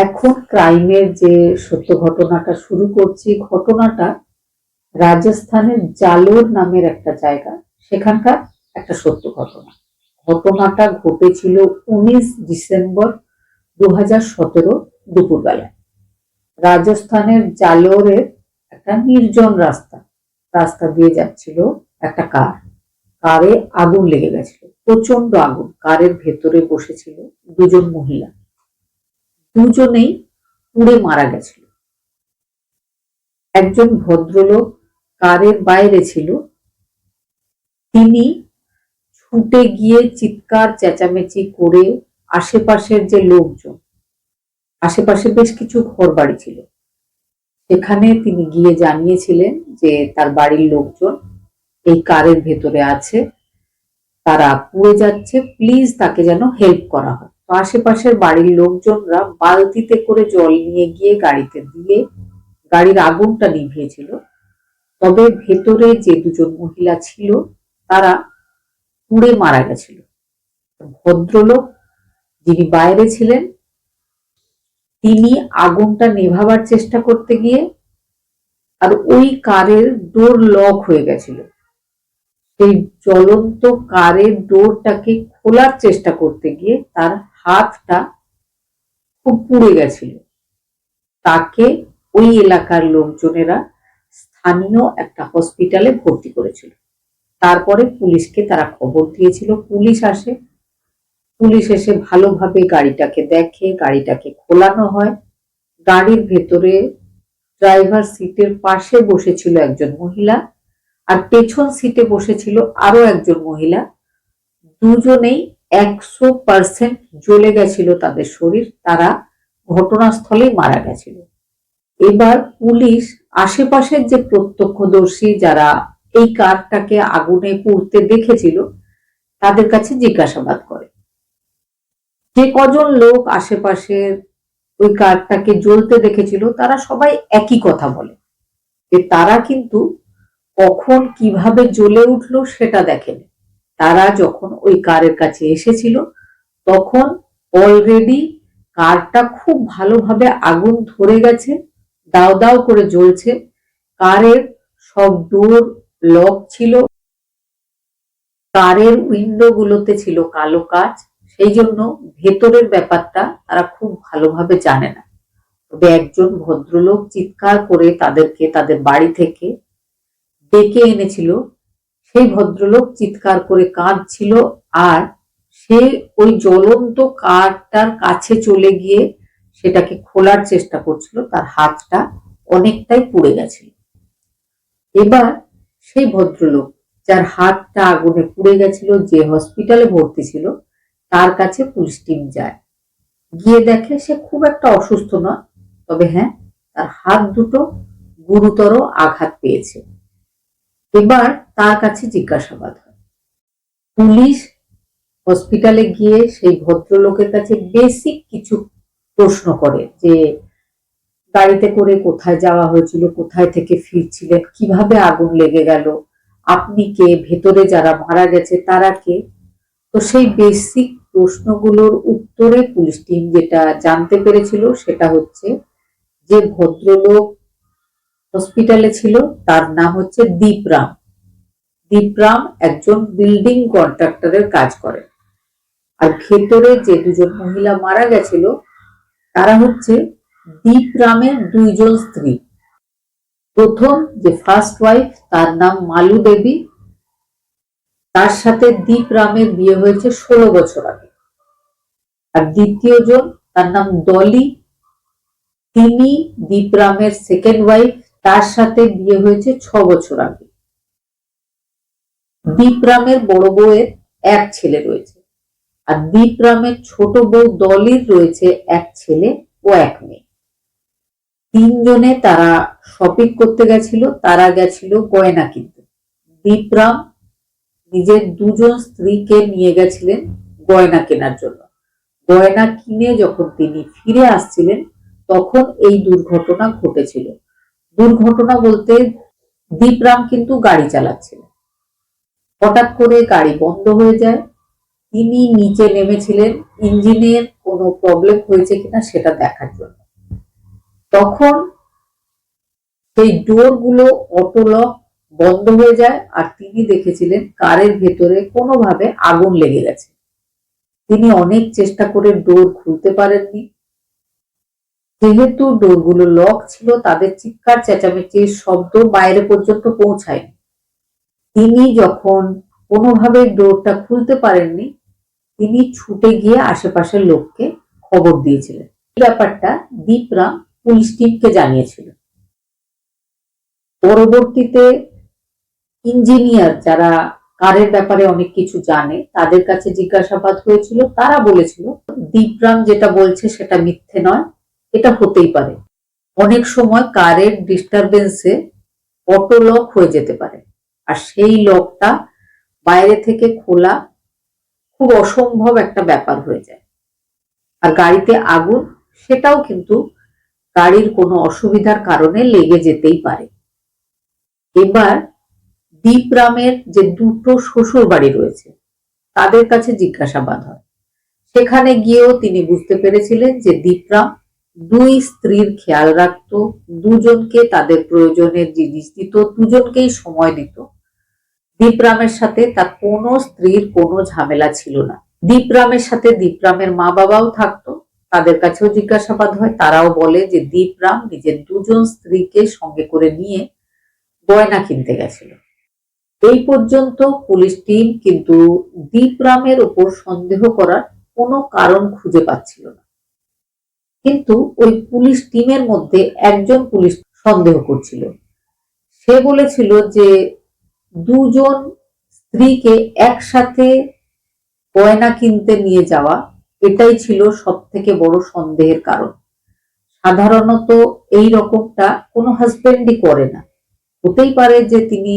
এখন ক্রাইমের যে সত্য ঘটনাটা শুরু করছি, ঘটনাটা রাজস্থানের জালোর নামের একটা জায়গা, সেখানকার একটা সত্য ঘটনা। ঘটনাটা ঘটেছিল 19 ডিসেম্বর 2017 দুপুরবেলায়। রাজস্থানের জালোরের একটা নির্জন রাস্তা রাস্তা দিয়ে যাচ্ছিল একটা কারে আগুন লেগে গেছিল, প্রচন্ড আগুন। কারের ভেতরে বসেছিল দুজন মহিলা, দুজনেই পুড়ে মারা গেছিল। একজন ভদ্রলোক কারের বাইরে ছিল, তিনি ছুটে গিয়ে চিৎকার চেঁচামেচি করে আশেপাশের যে লোকজন, আশেপাশে বেশ কিছু ঘর বাড়ি ছিল, সেখানে তিনি গিয়ে জানিয়েছিলেন যে তার বাড়ির লোকজন এই কারের ভেতরে আছে, তারা পুড়ে যাচ্ছে, প্লিজ তাকে যেন হেল্প করা হয়। তো আশেপাশের বাড়ির লোকজনরা বালতিতে করে জল নিয়ে গিয়ে গাড়িতে দিয়ে গাড়ির আগুনটা নিভিয়েছিল। তবে ভেতরে যে দুজন মহিলা ছিল তারা পুড়ে মারা গেছিল। ভদ্রলোক যিনি বাইরে ছিলেন, তিনি আগুনটা নেভাবার চেষ্টা করতে গিয়ে, আর ওই কারের ডোর লক হয়ে গেছিল, সেই জ্বলন্ত কারের ডোরটাকে খোলার চেষ্টা করতে গিয়ে তার হাতটা খুব পুড়ে গেছিল। তাকে ওই এলাকার লোকজনেরা স্থানীয় একটা হসপিটালে ভর্তি করেছিল। তারপরে পুলিশকে তারা খবর দিয়েছিল, পুলিশ আসে, পুলিশ এসে ভালোভাবে গাড়িটাকে দেখে, গাড়িটাকে খোলানো হয়। গাড়ির ভেতরে ড্রাইভার সিটের পাশে বসেছিল একজন মহিলা, আর পেছন সিটে বসেছিল আরো একজন মহিলা। দুজনেই 100% জ্বলে গেছিল তাদের শরীর, তারা ঘটনাস্থলেই মারা গেছিল। এবার পুলিশ আশেপাশের যে প্রত্যক্ষদর্শী যারা এই কারটাকে আগুনে পুড়তে দেখেছিল তাদের কাছে জিজ্ঞাসাবাদ করে। যে কজন লোক আশেপাশের ওই কারটাকে জ্বলতে দেখেছিল তারা সবাই একই কথা বলে, যে তারা কিন্তু কখন কিভাবে জ্বলে উঠলো সেটা দেখেনি। তারা যখন ওই কারের কাছে এসেছিল তখন অলরেডি কারটা খুব ভালোভাবে আগুন ধরে গেছে, দাও দাও করে জ্বলছে। কারের সব ডোর লক ছিল, কারের উইন্ডো গুলোতে ছিল কালো কাচ, সেই জন্য ভেতরের ব্যাপারটা তারা খুব ভালোভাবে জানে না। তবে একজন ভদ্রলোক চিৎকার করে তাদেরকে তাদের বাড়ি থেকে ডেকে এনেছিল। সেই ভদ্রলোক চিৎকার করে কাঁদছিল, আর সে ওই জ্বলন্ত কারটার কাছে চলে গিয়ে সেটাকে খোলার চেষ্টা করছিল, তার হাতটা অনেকটাই পুড়ে গেছিল। এবার সেই ভদ্রলোক যার হাতটা আগুনে পুড়ে গেছিল, যে হসপিটালে ভর্তি ছিল, তার কাছে পুলিশ টিম যায়। গিয়ে দেখে সে খুব একটা অসুস্থ নয়, তবে হ্যাঁ, তার হাত দুটো গুরুতর আঘাত পেয়েছে। এবার তার কাছে জিজ্ঞাসাবাদ হয়। পুলিশ হসপিটালে গিয়ে সেই ভদ্রলোকের কাছে বেসিক কিছু প্রশ্ন করে, যে গাড়িতে করে কোথায় যাওয়া হয়েছিল, কোথায় থেকে ফিরছিলেন, কিভাবে আগুন লেগে গেল, আপনি কে, ভেতরে যারা মারা গেছে তারা কে। তো সেই বেসিক প্রশ্নগুলোর উত্তরে পুলিশ টিম যেটা জানতে পেরেছিল সেটা হচ্ছে, যে ভদ্রলোক হসপিটালে ছিল তার নাম হচ্ছে দীপরাম। দীপরাম একজন বিল্ডিং কন্ট্রাক্টরের কাজ করে। আর ভেতরে যে দুজন মহিলা মারা গেছিল তারা হচ্ছে দীপরামের দুইজন স্ত্রী। প্রথম যে ফার্স্ট ওয়াইফ, তার নাম মালু দেবী, তার সাথে দীপরামের বিয়ে হয়েছে 16 বছর আগে। আর দ্বিতীয় জন, তার নাম ডলি, তিনি দীপরামের সেকেন্ড ওয়াইফ, তার সাথে বিয়ে হয়েছে 6 বছর আগে। দীপরামের বড় বউয়ের এক ছেলে রয়েছে, আর দীপরামের ছোট বউ ডলির রয়েছে এক ছেলে ও এক মেয়ে। তিনজনে তারা শপিং করতে গেছিল, তারা গেছিল গয়না কিনতে। দীপরাম নিজের দুজন স্ত্রীকে নিয়ে গেছিলেন গয়না কেনার জন্য। গয়না কিনে যখন তিনি ফিরে আসছিলেন তখন এই দুর্ঘটনা ঘটেছিল। দুর্ঘটনা বলতে, দীপরাম কিন্তু গাড়ি চালাচ্ছিলেন, হঠাৎ করে গাড়ি বন্ধ হয়ে যায়। তিনি নিচে নেমেছিলেন, ইঞ্জিনের কোন কোনো প্রবলেম হয়েছে কিনা সেটা দেখার জন্য। তখন সেই ডোর গুলো অটো লক বন্ধ হয়ে যায়, আর তিনি দেখেছিলেন কারের ভেতরে কোনোভাবে আগুন লেগে গেছে। তিনি অনেক চেষ্টা করে ডোর খুলতে পারেননি। যেহেতু ডোরগুলো লক ছিল, তাদের চিৎকার চেঁচামেচির শব্দ বাইরে পর্যন্ত পৌঁছায়নি। তিনি যখন কোনোভাবে ডোরটা খুলতে পারেননি, তিনি ছুটে গিয়ে আশেপাশের লোককে খবর দিয়েছিলেন। এই ব্যাপারটা দীপরাম পুলিশ টিমকে জানিয়েছিল। পরবর্তীতে ইঞ্জিনিয়ার যারা কারের ব্যাপারে অনেক কিছু জানে, তাদের কাছে জিজ্ঞাসাবাদ হয়েছিল। তারা বলেছিল দীপরাম যেটা বলছে সেটা মিথ্যে নয়, এটা হতেই পারে। অনেক সময় কারের ডিস্টারবেন্সে অটো লক হয়ে যেতে পারে, আর সেই লকটা বাইরে থেকে খোলা খুব অসম্ভব একটা ব্যাপার হয়ে যায়। আর গাড়িতে আগুন, সেটাও কিন্তু গাড়ির কোনো অসুবিধার কারণে লেগে যেতেই পারে। এবার দীপরামের যে দুটো শ্বশুর বাড়ি রয়েছে, তাদের কাছে জিজ্ঞাসাবাদ হয়। সেখানে গিয়েও তিনি বুঝতে পেরেছিলেন যে দীপরাম দুই স্ত্রীর খেয়াল রাখত, দুজনকে তাদের প্রয়োজনের জিনিস দিত, দুজনকেই সময় দিত। দীপরামের সাথে তার কোনো স্ত্রীর কোনো ঝামেলা ছিল না। দীপরামের সাথে দীপরামের মা বাবাও থাকতো, তাদের কাছেও জিজ্ঞাসাবাদ হয়। তারাও বলে যে দীপরাম নিজের দুজন স্ত্রীকে সঙ্গে করে নিয়ে গয়না কিনতে গেছিল। এই পর্যন্ত পুলিশ টিম কিন্তু দীপরামের উপর সন্দেহ করার কোনো কারণ খুঁজে পাচ্ছিল না। কিন্তু ওই পুলিশ টিমের মধ্যে একজন পুলিশ সন্দেহ করছিল। সে বলেছিল যে দুজন স্ত্রীকে একসাথে গয়না কিনতে নিয়ে যাওয়া, এটাই ছিল সব থেকে বড় সন্দেহের কারণ। সাধারণত এই রকমটা কোনো হাজবেন্ডই করে না। হতেই পারে যে তিনি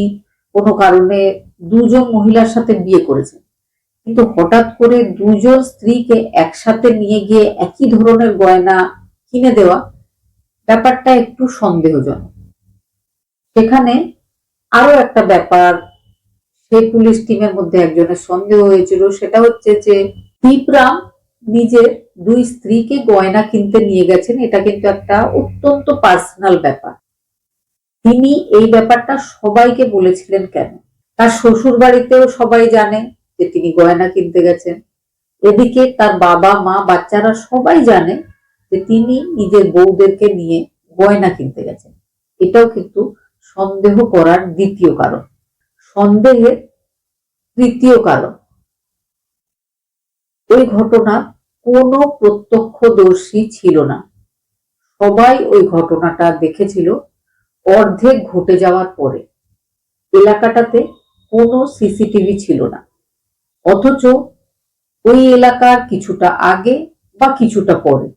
কোনো কারণে দুজন মহিলার সাথে বিয়ে করেছেন, কিন্তু হঠাৎ করে দুজন স্ত্রীকে একসাথে নিয়ে গিয়ে একই ধরনের গয়না কিনে দেওয়া, ব্যাপারটা একটু সন্দেহজনক। সেখানে আরো একটা ব্যাপার সেই পুলিশ টিমের মধ্যে একজনের সন্দেহ হয়েছিল, সেটা হচ্ছে যে দীপরাম নিজের দুই স্ত্রীকে গয়না কিনতে নিয়ে গেছেন, এটা কিন্তু একটা অত্যন্ত পার্সোনাল ব্যাপার। তিনি এই ব্যাপারটা সবাইকে বলেছিলেন কেন? তার শ্বশুর বাড়িতেও সবাই জানে যে তিনি গয়না কিনতে গেছেন। এদিকে তার বাবা মা বাচ্চারা সবাই জানে যে তিনি নিজের বউদেরকে নিয়ে গয়না কিনতে গেছেন। এটাও কিন্তু সন্দেহ করার দ্বিতীয় কারণ। সন্দেহের তৃতীয় কারণ, ওই ঘটনার কোনো প্রত্যক্ষদর্শী ছিল না। সবাই ওই ঘটনাটা দেখেছিল অর্ধেক ঘটে যাওয়ার পরে। এলাকাটাতে কোনো সিসিটিভি ছিল না, অথচ ওই এলাকার কিছুটা আগে বা কিছুটা পরে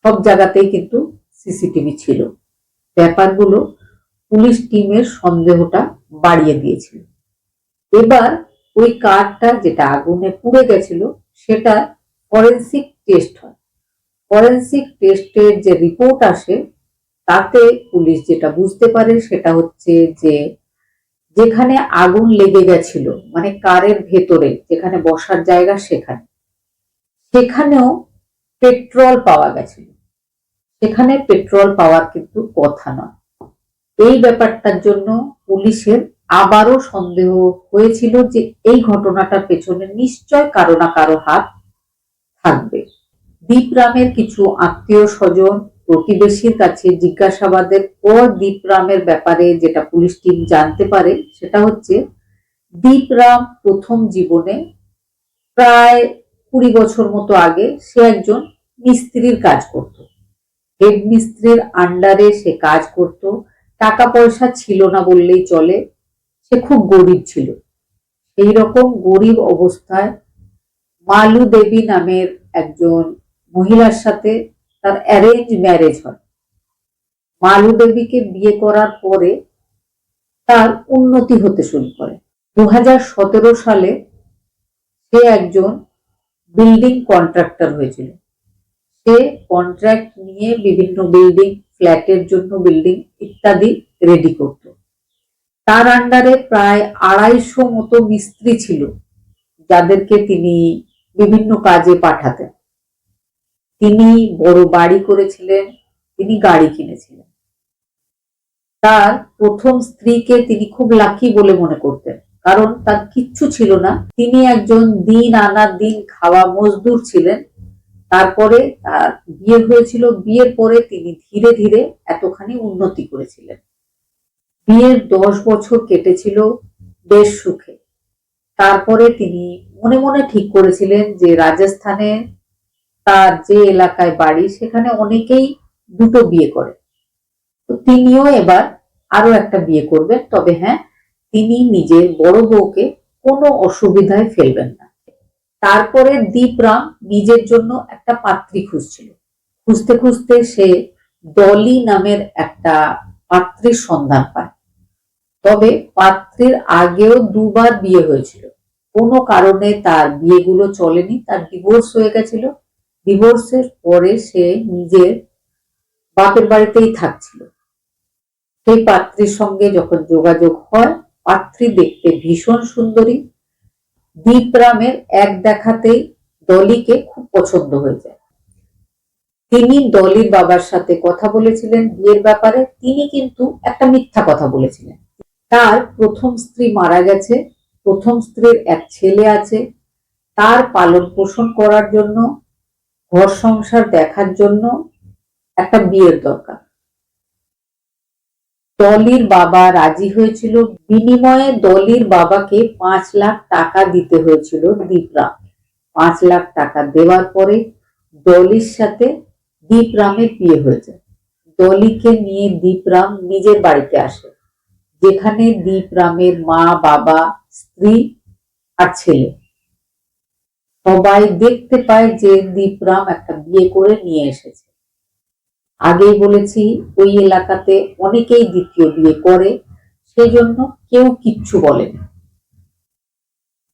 সব জায়গাতেই কিন্তু সিসিটিভি ছিল। ব্যাপারগুলো পুলিশ টিমের সন্দেহটা বাড়িয়ে দিয়েছিল। এবার ওই কারটা যেটা আগুনে পুড়ে গেছিল, সেটা ফরেন্সিক টেস্ট হয়। ফরেন্সিক টেস্টের যে রিপোর্ট আসে, তাতে পুলিশ যেটা বুঝতে পারে সেটা হচ্ছে যে যেখানে আগুন লেগে গেছিল, মানে কারের ভেতরে যেখানে বসার জায়গা, সেখানেও পেট্রোল পাওয়া গেছিল। সেখানে পেট্রোল পাওয়ার কিন্তু কথা নয়। এই ব্যাপারটার জন্য পুলিশের আবারও সন্দেহ হয়েছিল যে এই ঘটনাটার পেছনে নিশ্চয় কারো না কারো হাত থাকবে। দীপরামের কিছু আত্মীয় স্বজন, প্রতিবেশীর কাছে জিজ্ঞাসাবাদের পর দীপরামের ব্যাপারে যেটা পুলিশ টিম জানতে পারে, সেটা হচ্ছে দীপরাম প্রথম জীবনে প্রায় 20 বছর মতো আগে সে একজন মিস্ত্রির কাজ করত। হেড মিস্ত্রির আন্ডারে সে কাজ করত। টাকা পয়সা ছিল না বললেই চলে, সে খুব গরিব ছিল। এই রকম গরিব অবস্থায় মালু দেবী নামের একজন মহিলার সাথে তার অ্যারেঞ্জ ম্যারেজ হয়। মালু দেবীকে বিয়ে করার পরে তার উন্নতি হতে শুরু করে। 2017 সালে সে একজন বিল্ডিং কন্ট্রাক্টর হয়েছিল। সে কন্ট্রাক্ট নিয়ে বিভিন্ন বিল্ডিং, ফ্ল্যাটের জন্য বিল্ডিং ইত্যাদি রেডি করত। তার আন্ডারে প্রায় 250 মতো মিস্ত্রি ছিল, যাদেরকে তিনি বিভিন্ন কাজে পাঠাতেন। তিনি বড় বাড়ি করেছিলেন, তিনি গাড়ি কিনেছিলেন। তার প্রথম স্ত্রীকে তিনি খুব লাকি বলে মনে করতেন, কারণ তার কিচ্ছু ছিল না। তিনি একজন দিন আনা দিন খাওয়া মজদুর ছিলেন। তারপরে তার বিয়ে হয়েছিল, বিয়ের পরে তিনি ধীরে ধীরে এতখানি উন্নতি করেছিলেন। বিয়ের 10 বছর কেটেছিল বেশ সুখে। তারপরে তিনি মনে মনে ঠিক করেছিলেন যে রাজস্থানে তার যে এলাকায় বাড়ি সেখানে অনেকেই দুটো বিয়ে করে, তো তিনিও এবার আরো একটা বিয়ে করবেন। তবে হ্যাঁ, তিনি নিজের বড় বউকে কোনো অসুবিধায় ফেলবেন না। তারপরে দীপরাম নিজের জন্য একটা পাত্রী খুঁজছিল। খুঁজতে খুঁজতে সে ডলি নামের একটা পাত্রীর সন্ধান পায়। তবে পাত্রীর আগেও দুবার বিয়ে হয়েছিল, কোনো কারণে তার বিয়েগুলো চলেনি, তার ডিভোর্স হয়ে গেছিল। ডিভোর্সের পরে সে নিজের বাপের বাড়িতেই থাকছিল। সেই পাত্রীর সঙ্গে যখন যোগাযোগ হয়, পাত্রী দেখতে ভীষণ সুন্দরী। দীপরামের এক দেখাতেই ডলিকে খুব পছন্দ হয়ে যায়। তিনি ডলির বাবার সাথে কথা বলেছিলেন বিয়ের ব্যাপারে। তিনি কিন্তু একটা মিথ্যা কথা বলেছিলেন। তার প্রথম স্ত্রী মারা গেছে, প্রথম স্ত্রীর এক ছেলে আছে, তার পালন পোষণ করার জন্য, ঘর সংসার দেখার জন্য একটা বিয়ের দরকার। ডলির বাবা রাজি হয়েছিল। বিনিময়ে ডলির বাবাকে 5 লাখ টাকা দিতে হয়েছিল দীপরাম। 5 লাখ টাকা দেওয়ার পরে ডলির সাথে দীপরামের বিয়ে হয়ে যায়। ডলিকে নিয়ে দীপরাম নিজের বাড়িতে আসে, যেখানে দীপরামের মা, বাবা, স্ত্রী আর ছেলে সবাই দেখতে পায় যে দীপরাম একটা বিয়ে করে নিয়ে এসেছে। আগেই বলেছি ওই এলাকাতে অনেকেই দ্বিতীয় বিয়ে করে, সেজন্য কেউ কিচ্ছু বলেনি।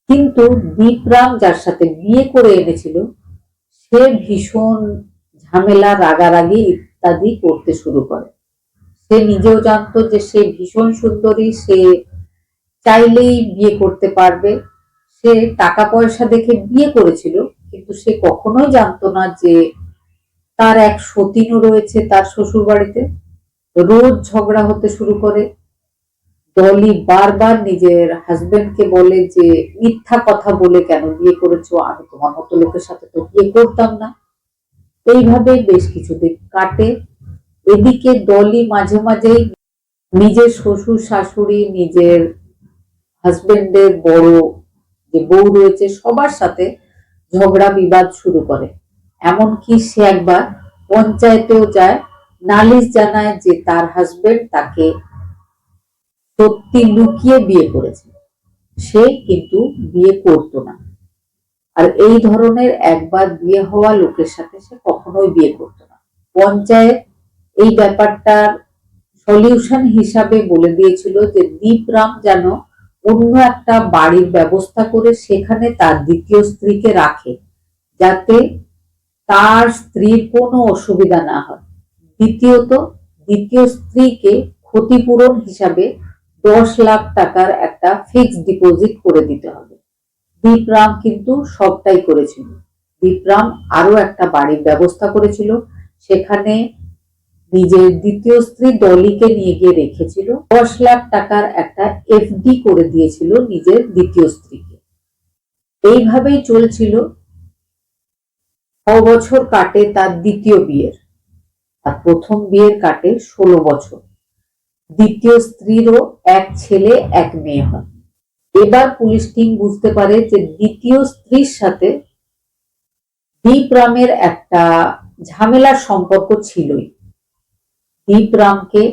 কিন্তু দীপরাম যার সাথে বিয়ে করে এনেছিল সে ভীষণ ঝামেলা, রাগারাগি ইত্যাদি করতে শুরু করে। সে নিজেও জানতো যে সে ভীষণ সুন্দরী, সে চাইলেই বিয়ে করতে পারবে। সে টাকা পয়সা দেখে বিয়ে করেছিল, কিন্তু সে কখনোই জানতো না যে তার এক সতীনও রয়েছে তার শ্বশুর বাড়িতে। রোজ ঝগড়া হতে শুরু করে। ডলি বারবার নিজের হাজবেন্ডকে বলে যে মিথ্যা কথা বলে কেন বিয়ে করেছো, আমি তোমার মতো লোকের সাথে তো বিয়ে করতাম না। এইভাবে বেশ কিছুদিন কাটে। এদিকে ডলি মাঝে মাঝেই নিজের শ্বশুর শাশুড়ি, নিজের হাজবেন্ডের বড় যে বউ রয়েছে সবার সাথে ঝগড়া বিবাদ শুরু করে। এমনকি সে একবার পঞ্চায়েতেও যায়, নালিশ জানায় যে তার হাজবেন্ড তাকে সত্যি লুকিয়ে বিয়ে করেছে, সে কিন্তু বিয়ে করতো না। আর এই ধরনের একবার বিয়ে হওয়া লোকের সাথে সে কখনোই বিয়ে করতো না। পঞ্চায়েত এই ব্যাপারটার সলিউশন হিসাবে বলে দিয়েছিল যে দীপরাম যেন অন্য একটা বাড়ির ব্যবস্থা করে সেখানে তার দ্বিতীয় স্ত্রীকে রাখে, যাতে তার স্ত্রীর কোনো অসুবিধা না হয়। দ্বিতীয়ত, দ্বিতীয় স্ত্রীকে ক্ষতিপূরণ হিসাবে 10 লাখ টাকার একটা ফিক্সড ডিপোজিট করে দিতে হবে। দীপরাম কিন্তু সবটাই করেছিল। দীপরাম আরো একটা বাড়ির ব্যবস্থা করেছিল, সেখানে নিজের দ্বিতীয় স্ত্রী ডলিকে নিয়ে গিয়ে রেখেছিল। 10 লাখ টাকার একটা এফডি করে দিয়েছিল নিজের দ্বিতীয় স্ত্রীকে। এইভাবেই চলছিল। 6 বছর কাটে তার দ্বিতীয় বিয়ের, আর প্রথম বিয়ের কাটে 16 বছর। দ্বিতীয় স্ত্রীরও এক ছেলে এক মেয়ে হয়। এবার পুলিশ টিম বুঝতে পারে যে দ্বিতীয় স্ত্রীর সাথে দীপরামের একটা ঝামেলার সম্পর্ক ছিলই। দীপরামকে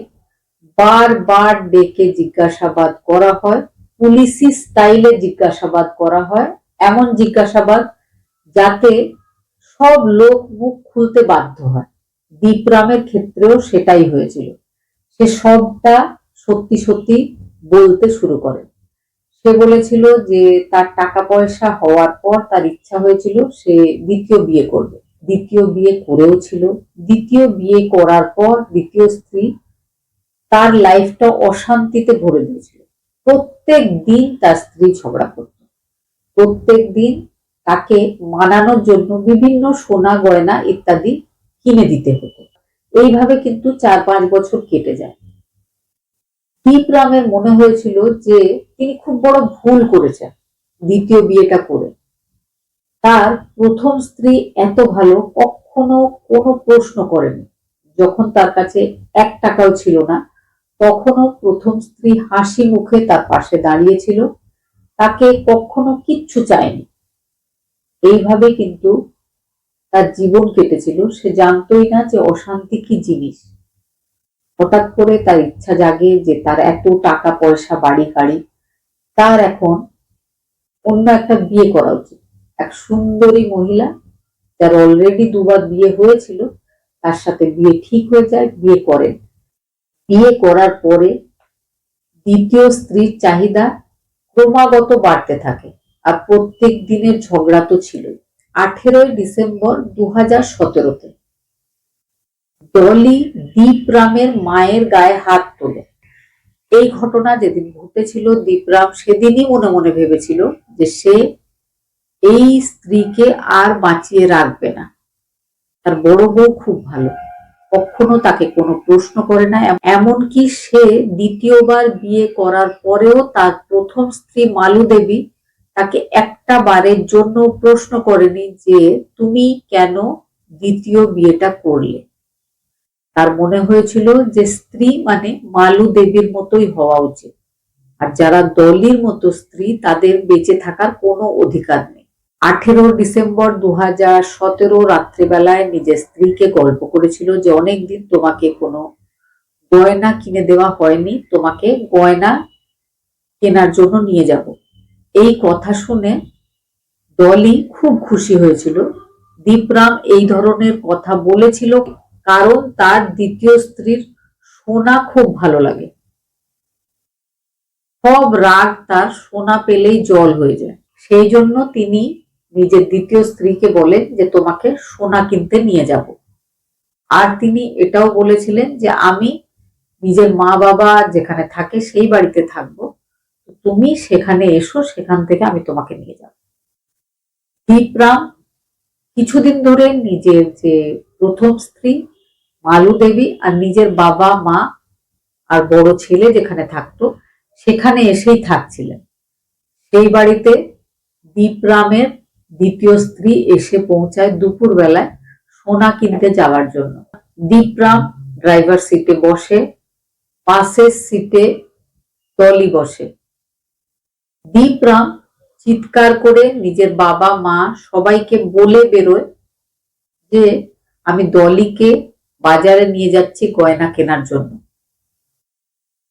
বারবার ডেকে জিজ্ঞাসাবাদ করা হয়, পুলিশি স্টাইলে জিজ্ঞাসাবাদ করা হয়, এমন জিজ্ঞাসাবাদ যাতে সব লোক মুখ খুলতে বাধ্য হয়। দীপরামের ক্ষেত্রেও সেটাই হয়েছিল। সে সবটা সত্যি সত্যি বলতে শুরু করে। সে বলেছিল যে তার টাকা পয়সা হওয়ার পর তার ইচ্ছা হয়েছিল সে দ্বিতীয় বিয়ে করবে। দ্বিতীয় বিয়ে করেও ছিল। দ্বিতীয় বিয়ে করার পর দ্বিতীয় স্ত্রী তার লাইফটা অশান্তিতে ভরে দিয়েছিল। প্রত্যেক দিন তার স্ত্রী ঝগড়া করত, প্রত্যেক দিন তাকে মানানোর জন্য বিভিন্ন সোনা গয়না ইত্যাদি কিনে দিতে হতো। এইভাবে কিন্তু 4-5 বছর কেটে যায়। দীপরামের মনে হয়েছিল যে তিনি খুব বড় ভুল করেছেন দ্বিতীয় বিয়েটা করে। তার প্রথম স্ত্রী এত ভালো, কখনো কোনো প্রশ্ন করেনি। যখন তার কাছে 1 টাকাও ছিল না, তখনও প্রথম স্ত্রী হাসি মুখে তার পাশে দাঁড়িয়েছিল, তাকে কখনো কিচ্ছু চায়নি। এইভাবে কিন্তু তার জীবন কেটেছিল। সে জানতোই না যে অশান্তি কি জিনিস। হঠাৎ করে তার ইচ্ছা জাগে যে তার এত টাকা পয়সা বাড়ি গাড়ি, তার এখন অন্য একটা বিয়ে করা উচিত। এক সুন্দরী মহিলা, যার অলরেডি 2 বার বিয়ে হয়েছিল, তার সাথে বিয়ে ঠিক হয়ে যায়, বিয়ে করেন। বিয়ে করার পরে দ্বিতীয় স্ত্রীর চাহিদা ক্রমাগত বাড়তে থাকে, আর প্রত্যেক দিনের ঝগড়া তো ছিলই। 18 ডিসেম্বর 2017-তে ডলি দীপরামের মায়ের গায়ে হাত তোলে। এই ঘটনা যেদিন ঘটেছিল, দীপরাম সেদিনই মনে মনে ভেবেছিল যে সে এই স্ত্রীকে আর বাঁচিয়ে রাখবে না। তার বড় বউ খুব ভালো, কখনো তাকে কোনো প্রশ্ন করে না। এমনকি সে দ্বিতীয়বার বিয়ে করার পরেও তার প্রথম স্ত্রী মালু দেবী তাকে একটা বারের জন্য প্রশ্ন করেনি যে তুমি কেন দ্বিতীয় বিয়েটা করলে। তার মনে হয়েছিল যে স্ত্রী মানে মালু দেবীর মতোই হওয়া উচিত, আর যারা ডলির মতো স্ত্রী তাদের বেঁচে থাকার কোনো অধিকার নেই। 18 ডিসেম্বর 2017 রাত্রিবেলায় নিজের স্ত্রীকে গল্প করেছিল যে অনেকদিন তোমাকে কোনো গয়না কিনে দেওয়া হয়নি, তোমাকে গয়না কেনার জন্য নিয়ে যাব। এই কথা শুনে ডলি খুব খুশি হয়েছিল। দীপরাম এই ধরনের কথা বলেছিল কারণ তার দ্বিতীয় স্ত্রীর সোনা খুব ভালো লাগে। সব রাগ তার সোনা পেলেই জল হয়ে যায়। সেই জন্য তিনি নিজের দ্বিতীয় স্ত্রীকে বলেন যে তোমাকে সোনা কিনতে নিয়ে যাব। আর তিনি এটাও বলেছিলেন যে আমি নিজের মা বাবা যেখানে থাকে সেই বাড়িতে থাকবো, তুমি সেখানে এসো, সেখান থেকে আমি তোমাকে নিয়ে যাব। দীপরাম কিছুদিন ধরে নিজের যে প্রথম স্ত্রী মালু দেবী আর নিজের বাবা মা আর বড় ছেলে যেখানে থাকতো সেখানে এসেই থাকছিলেন। সেই বাড়িতে দীপরামের দ্বিতীয় স্ত্রী এসে পৌঁছায় দুপুর বেলায় সোনা কিনতে যাওয়ার জন্য। দীপরাম ড্রাইভার সিটে বসে, পাশের সিটে ডলি বসে। দীপরাম চিৎকার করে নিজের বাবা মা সবাইকে বলে বেরোয় যে আমি ডলিকে বাজারে নিয়ে যাচ্ছি গয়না কেনার জন্য।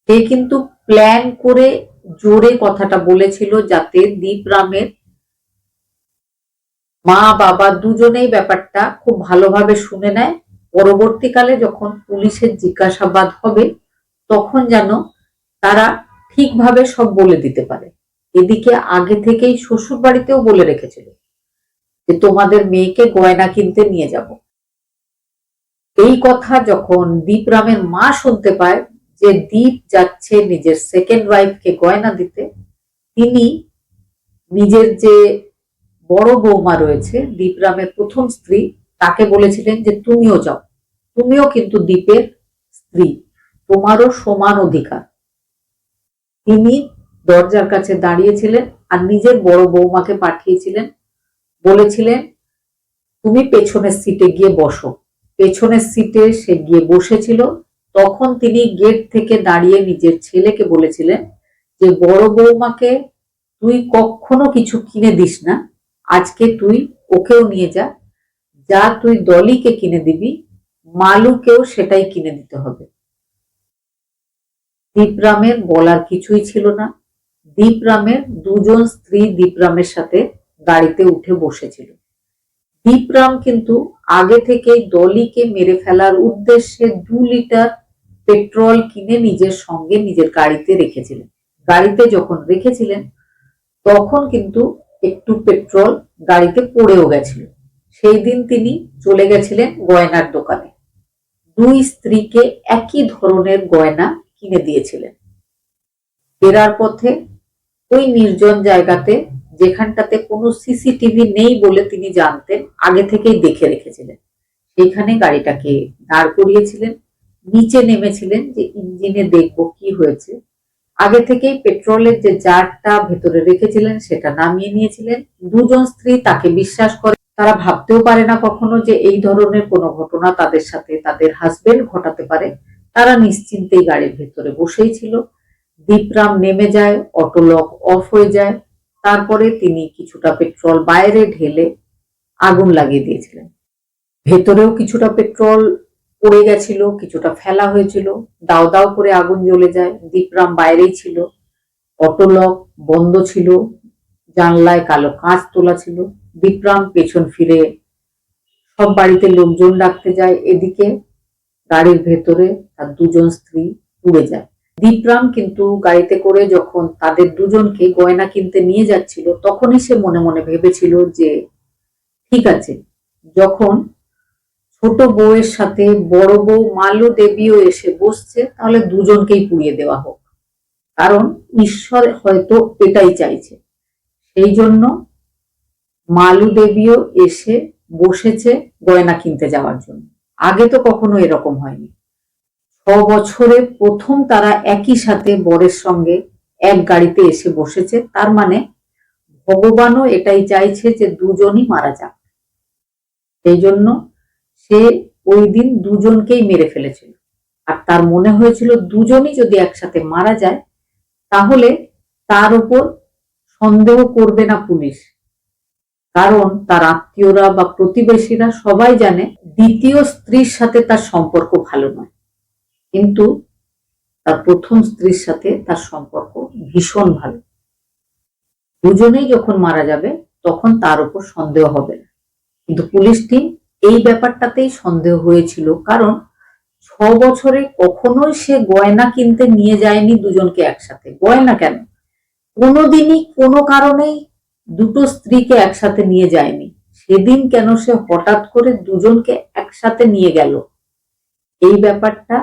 সে কিন্তু প্ল্যান করে জোরে কথাটা বলেছিল যাতে দীপরামের মা বাবা দুজনেই ব্যাপারটা খুব ভালোভাবে শুনে নেয়। পরবর্তীকালে যখন পুলিশের জিজ্ঞাসাবাদ হবে তখন যেন তারা ঠিকভাবে সব বলে দিতে পারে। এদিকে আগে থেকেই শ্বশুর বাড়িতেও বলে রেখেছিল যে তোমাদের মেয়েকে গয়না কিনতে নিয়ে যাব। এই কথা যখন দীপরামের মা শুনতে পায় যে দীপ যাচ্ছে নিজের সেকেন্ড ওয়াইফকে গয়না দিতে, তিনি নিজের যে বড় বৌমা রয়েছে দীপরামের প্রথম স্ত্রী, তাকে বলেছিলেন যে তুমিও যাও, তুমিও কিন্তু দীপের স্ত্রী, তোমারও সমান অধিকার। তিনি দরজার কাছে দাঁড়িয়েছিলেন আর নিজের বড় বৌমাকে পাঠিয়েছিলেন, বলেছিলেন তুমি পেছনের সিটে গিয়ে বসো। পেছনের সিটে সে গিয়ে বসেছিল। তখন তিনি গেট থেকে দাঁড়িয়ে নিজের ছেলেকে বলেছিলেন যে বড় বৌমাকে তুই কখনো কিছু কিনে দিস না, আজকে তুই ওকেও নিয়ে যা, যা তুই ডলিকে কিনে দিবি মালুকেও সেটাই কিনে দিতে হবে। দীপরামের বলার কিছুই ছিল না। দীপরামের দুজন স্ত্রী দীপরামের সাথে গাড়িতে উঠে বসেছিল। দীপরাম কিন্তু আগে থেকেই ডলিকে মেরে ফেলার উদ্দেশ্যে 2 লিটার পেট্রোল কিনে নিজের সঙ্গে নিজের গাড়িতে রেখেছিলেন। গাড়িতে যখন রেখেছিলেন তখন কিন্তু একটু পেট্রোল গাড়িতে পড়েও গেছিল। সেই দিন তিনি চলে গেছিলেন গয়নার দোকানে। 2 স্ত্রীকে একই ধরনের গয়না কিনে দিয়েছিলেন। ফেরার পথে ওই নির্জন জায়গাতে যেখানটাতে কোনো সিসিটিভি নেই বলে তিনি জানতেন, আগে থেকেই দেখে রেখেছিলেন। সেইখানে গাড়িটাকে দাঁড় করিয়েছিলেন, নিচে নেমেছিলেন যে ইঞ্জিনে দেখব কি হয়েছে। আগে থেকেই পেট্রোলের যে জারটা ভেতরে রেখেছিলেন সেটা নামিয়ে নিয়েছিলেন। দুজন স্ত্রী তাকে বিশ্বাস করে, তারা ভাবতেও পারে না কখনো যে এই ধরনের কোনো ঘটনা তাদের সাথে তাদের হাজবেন্ড ঘটাতে পারে। তারা নিশ্চিন্তেই গাড়ির ভেতরে বসেই ছিল। দীপরাম নেমে যায়, অটো লক অফ হয়ে যায়। তারপরে তিনি কিছুটা পেট্রোল বাইরে ঢেলে আগুন লাগিয়ে দিয়েছিলেন। ভেতরেও কিছুটা পেট্রোল পড়ে গেছিল, কিছুটা ফেলা হয়েছিল, দাও দাও করে আগুন জ্বলে যায়। দীপরাম বাইরেই ছিল, অটো লক বন্ধ ছিল, জানলায় কালো কাঁচ তোলা ছিল। দীপরাম পেছন ফিরে সব বাড়িতে লোকজন ডাকতে যায়। এদিকে গাড়ির ভেতরে তার দুজন স্ত্রী পুড়ে যায়। দীপরাম কিন্তু গাড়িতে করে যখন তাদের দুজনকে গয়না কিনতে নিয়ে যাচ্ছিল, তখনই সে মনে মনে ভেবেছিল যে ঠিক আছে, যখন ছোট বউয়ের সাথে বড় বউ মালু দেবীও এসে বসছে, তাহলে দুজনকেই পুড়িয়ে দেওয়া হোক, কারণ ঈশ্বর হয়তো এটাই চাইছে। সেই জন্য মালু দেবীও এসে বসেছে গয়না কিনতে যাওয়ার জন্য। আগে তো কখনো এরকম হয়নি। 6 বছরে প্রথম তারা একই সাথে বরের সঙ্গে এক গাড়িতে এসে বসেছে। তার মানে ভগবানও এটাই চাইছে যে দুজনই মারা যাক। সেই জন্য সে ওই দিন দুজনকেই মেরে ফেলেছিল। আর তার মনে হয়েছিল দুজনই যদি একসাথে মারা যায় তাহলে তার উপর সন্দেহ করবে না পুলিশ, কারণ তার আত্মীয়রা বা প্রতিবেশীরা সবাই জানে দ্বিতীয় স্ত্রীর সাথে তার সম্পর্ক ভালো নয়, কিন্তু তার প্রথম স্ত্রীর সাথে তার সম্পর্ক ভীষণ ভালো। দুজনেই যখন মারা যাবে তখন তার উপর সন্দেহ হবে না। কিন্তু পুলিশ টিম এই ব্যাপারটাতেই সন্দেহ হয়েছিল, কারণ 6 বছরে কখনোই সে গয়না কিনতে নিয়ে যায়নি দুজনকে একসাথে। গয়না কেন, কোনোদিনই কোনো কারণেই দুটো স্ত্রীকে একসাথে নিয়ে যায়নি। সেদিন কেন সে হঠাৎ করে দুজনকে একসাথে নিয়ে গেল, এই ব্যাপারটা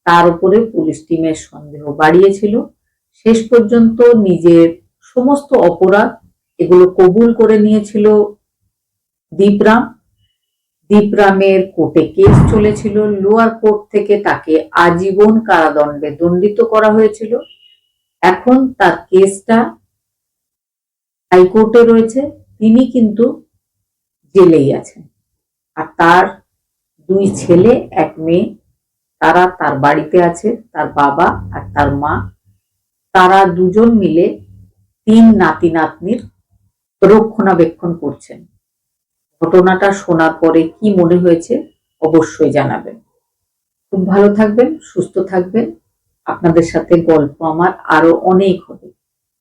তার উপরে পুলিশ টিমের সন্দেহ বাড়িয়েছিল। শেষ পর্যন্ত নিজের সমস্ত অপরাধ এগুলো কবুল করে নিয়েছিল দীপরাম। দীপরামের কোর্টে কেস চলেছিল, লোয়ার কোর্ট থেকে তাকে আজীবন কারাদণ্ডে দণ্ডিত করা হয়েছিল। এখন তার কেসটা হাইকোর্টে রয়েছে, তিনি কিন্তু জেলেই আছেন। আর তার 2 ছেলে 1 মেয়ে, তারা তার বাড়িতে আছে, তার বাবা আর তার মা। তারা দুজন মিলে 3 নাতি নাতনির রক্ষণাবেক্ষণ করছেন। ঘটনাটা শোনার পরে কি মনে হয়েছে অবশ্যই জানাবেন। খুব ভালো থাকবেন, সুস্থ থাকবেন। আপনাদের সাথে গল্প আমার আরো অনেক হবে।